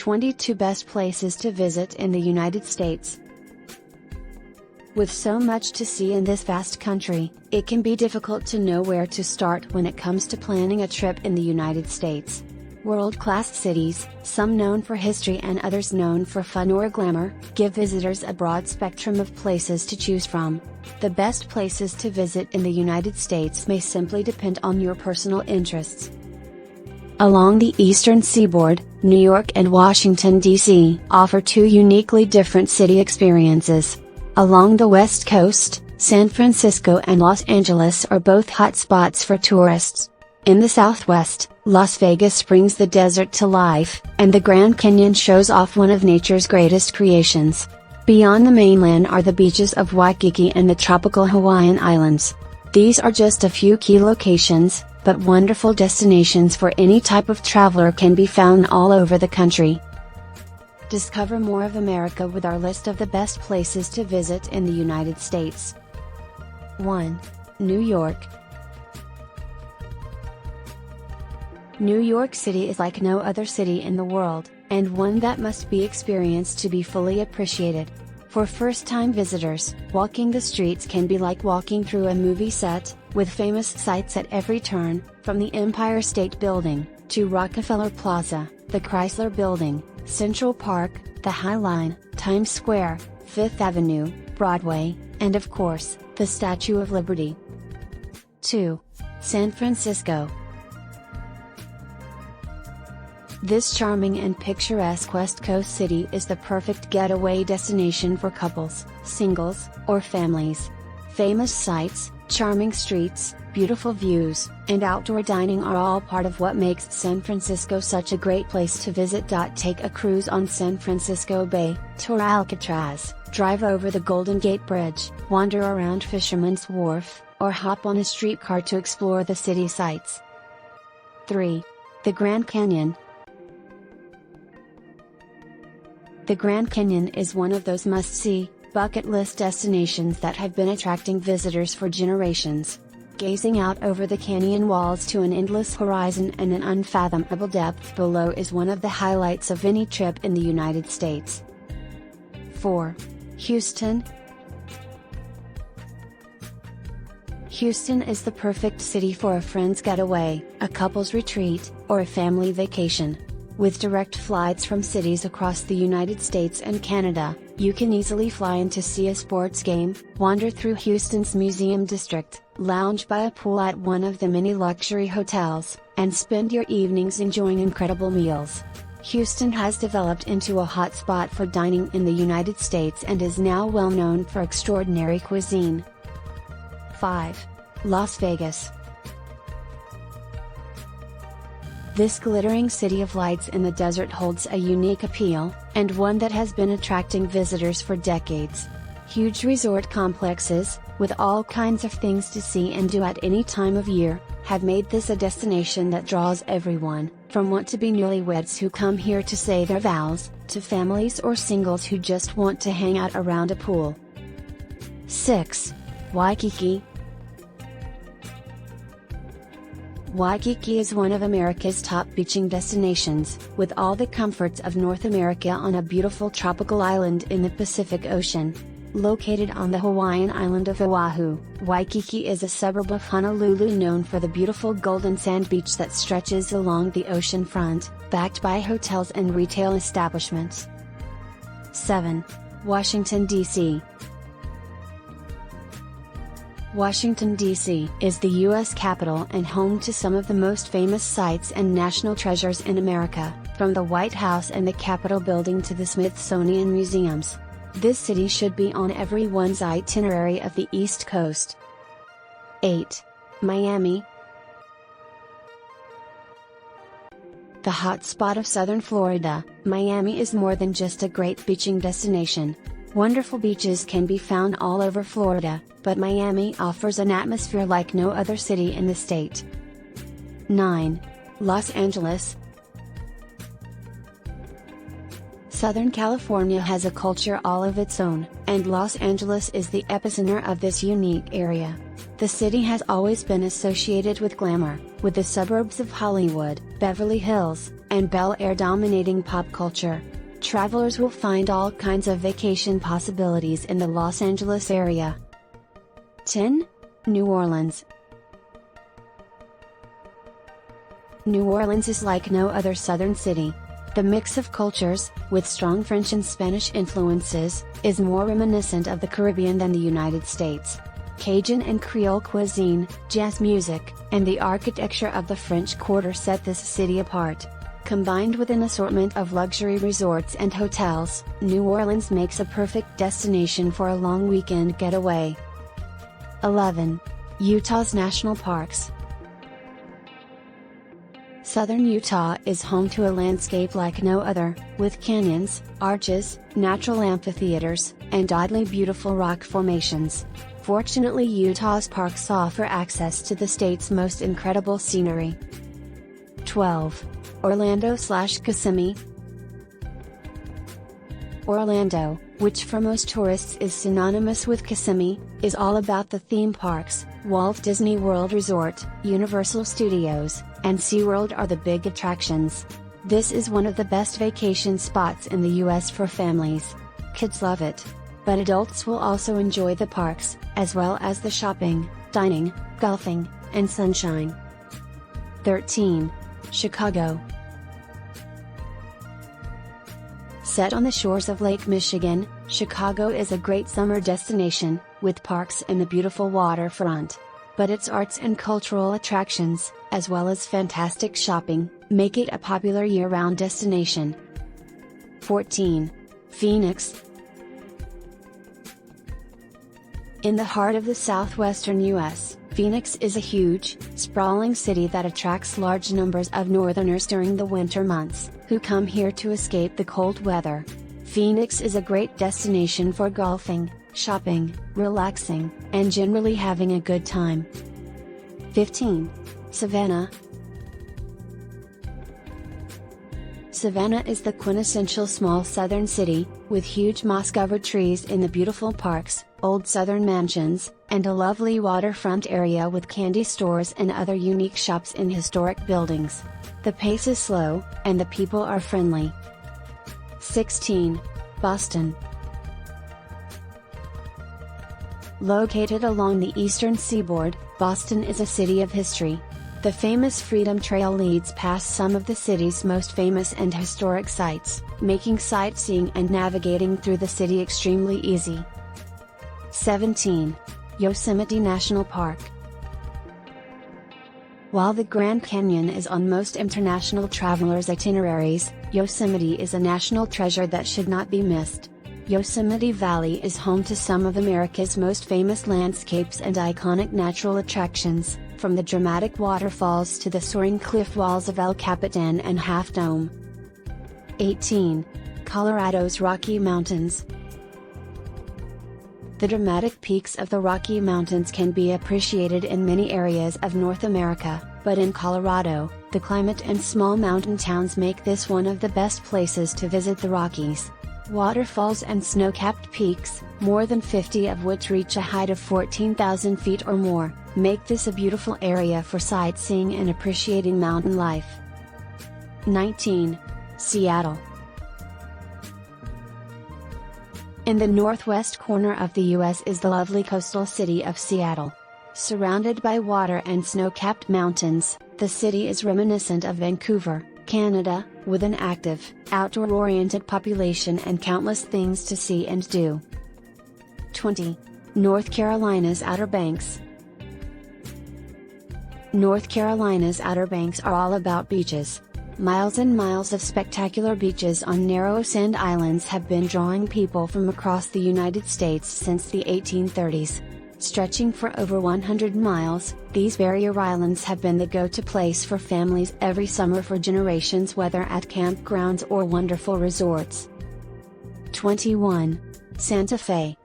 22 Best Places to Visit in the United States. With so much to see in this vast country, it can be difficult to know where to start when it comes to planning a trip in the United States. World-class cities, some known for history and others known for fun or glamour, give visitors a broad spectrum of places to choose from. The best places to visit in the United States may simply depend on your personal interests. Along the eastern seaboard, New York and Washington, D.C. offer two uniquely different city experiences. Along the West Coast, San Francisco and Los Angeles are both hot spots for tourists. In the Southwest, Las Vegas brings the desert to life, and the Grand Canyon shows off one of nature's greatest creations. Beyond the mainland are the beaches of Waikiki and the tropical Hawaiian Islands. These are just a few key locations, but wonderful destinations for any type of traveler can be found all over the country. Discover more of America with our list of the best places to visit in the United States. 1. New York. New York City is like no other city in the world, and one that must be experienced to be fully appreciated. For first-time visitors, walking the streets can be like walking through a movie set, with famous sights at every turn, from the Empire State Building, to Rockefeller Plaza, the Chrysler Building, Central Park, the High Line, Times Square, Fifth Avenue, Broadway, and of course, the Statue of Liberty. 2. San Francisco. This charming and picturesque West Coast city is the perfect getaway destination for couples, singles, or families. Famous sights, charming streets, beautiful views, and outdoor dining are all part of what makes San Francisco such a great place to visit. Take a cruise on San Francisco Bay, tour Alcatraz, drive over the Golden Gate Bridge, wander around Fisherman's Wharf, or hop on a streetcar to explore the city sights. 3. The Grand Canyon. The Grand Canyon is one of those must-see, bucket list destinations that have been attracting visitors for generations. Gazing out over the canyon walls to an endless horizon and an unfathomable depth below is one of the highlights of any trip in the United States. 4. Houston. Houston is the perfect city for a friend's getaway, a couple's retreat, or a family vacation. With direct flights from cities across the United States and Canada, you can easily fly in to see a sports game, wander through Houston's Museum District, lounge by a pool at one of the many luxury hotels, and spend your evenings enjoying incredible meals. Houston has developed into a hot spot for dining in the United States and is now well known for extraordinary cuisine. 5. Las Vegas. This glittering city of lights in the desert holds a unique appeal, and one that has been attracting visitors for decades. Huge resort complexes, with all kinds of things to see and do at any time of year, have made this a destination that draws everyone, from want-to-be newlyweds who come here to say their vows, to families or singles who just want to hang out around a pool. 6. Waikiki. Waikiki is one of America's top beaching destinations, with all the comforts of North America on a beautiful tropical island in the Pacific Ocean. Located on the Hawaiian island of Oahu, Waikiki is a suburb of Honolulu known for the beautiful golden sand beach that stretches along the ocean front, backed by hotels and retail establishments. 7. Washington, D.C. Washington, D.C. is the U.S. capital and home to some of the most famous sights and national treasures in America, from the White House and the Capitol building to the Smithsonian museums. This city should be on everyone's itinerary of the East Coast. 8. Miami. The hot spot of southern Florida, Miami is more than just a great beaching destination. Wonderful beaches can be found all over Florida, but Miami offers an atmosphere like no other city in the state. 9. Los Angeles. Southern California has a culture all of its own, and Los Angeles is the epicenter of this unique area. The city has always been associated with glamour, with the suburbs of Hollywood, Beverly Hills, and Bel Air dominating pop culture. Travelers will find all kinds of vacation possibilities in the Los Angeles area. 10. New Orleans. New Orleans is like no other southern city. The mix of cultures, with strong French and Spanish influences, is more reminiscent of the Caribbean than the United States. Cajun and Creole cuisine, jazz music, and the architecture of the French Quarter set this city apart. Combined with an assortment of luxury resorts and hotels, New Orleans makes a perfect destination for a long weekend getaway. 11. Utah's national parks. Southern Utah is home to a landscape like no other, with canyons, arches, natural amphitheaters, and oddly beautiful rock formations. Fortunately, Utah's parks offer access to the state's most incredible scenery. 12. Orlando/Kissimmee. Orlando, which for most tourists is synonymous with Kissimmee, is all about the theme parks. Walt Disney World Resort, Universal Studios, and SeaWorld are the big attractions. This is one of the best vacation spots in the US for families. Kids love it. But adults will also enjoy the parks, as well as the shopping, dining, golfing, and sunshine. 13. Chicago. Set on the shores of Lake Michigan, Chicago is a great summer destination, with parks and the beautiful waterfront. But its arts and cultural attractions, as well as fantastic shopping, make it a popular year-round destination. 14. Phoenix. In the heart of the southwestern U.S., Phoenix is a huge, sprawling city that attracts large numbers of northerners during the winter months, who come here to escape the cold weather. Phoenix is a great destination for golfing, shopping, relaxing, and generally having a good time. 15. Savannah. Savannah is the quintessential small southern city, with huge moss-covered trees in the beautiful parks, old southern mansions, and a lovely waterfront area with candy stores and other unique shops in historic buildings. The pace is slow, and the people are friendly. 16. Boston. Located along the eastern seaboard, Boston is a city of history. The famous Freedom Trail leads past some of the city's most famous and historic sites, making sightseeing and navigating through the city extremely easy. 17. Yosemite National Park. While the Grand Canyon is on most international travelers' itineraries, Yosemite is a national treasure that should not be missed. Yosemite Valley is home to some of America's most famous landscapes and iconic natural attractions, from the dramatic waterfalls to the soaring cliff walls of El Capitan and Half Dome. 18. Colorado's Rocky Mountains. The dramatic peaks of the Rocky Mountains can be appreciated in many areas of North America, but in Colorado, the climate and small mountain towns make this one of the best places to visit the Rockies. Waterfalls and snow-capped peaks, more than 50 of which reach a height of 14,000 feet or more, make this a beautiful area for sightseeing and appreciating mountain life. 19. Seattle. In the northwest corner of the U.S. is the lovely coastal city of Seattle. Surrounded by water and snow-capped mountains, the city is reminiscent of Vancouver, Canada, with an active, outdoor-oriented population and countless things to see and do. 20. North Carolina's Outer Banks. North Carolina's Outer Banks are all about beaches. Miles and miles of spectacular beaches on narrow sand islands have been drawing people from across the United States since the 1830s. Stretching for over 100 miles, these barrier islands have been the go-to place for families every summer for generations, whether at campgrounds or wonderful resorts. 21. Santa Fe.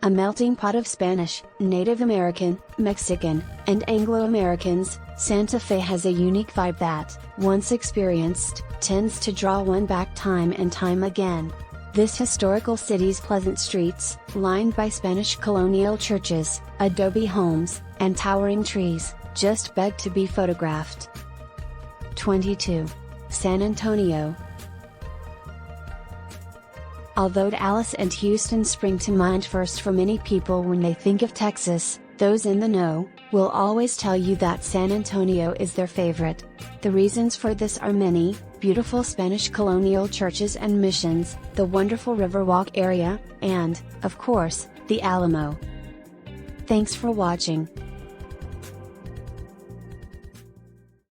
A melting pot of Spanish, Native American, Mexican, and Anglo-Americans, Santa Fe has a unique vibe that, once experienced, tends to draw one back time and time again. This historical city's pleasant streets, lined by Spanish colonial churches, adobe homes, and towering trees, just beg to be photographed. 22. San Antonio. Although Dallas and Houston spring to mind first for many people when they think of Texas, those in the know will always tell you that San Antonio is their favorite. The reasons for this are many: beautiful Spanish colonial churches and missions, the wonderful Riverwalk area, and, of course, the Alamo. Thanks for watching.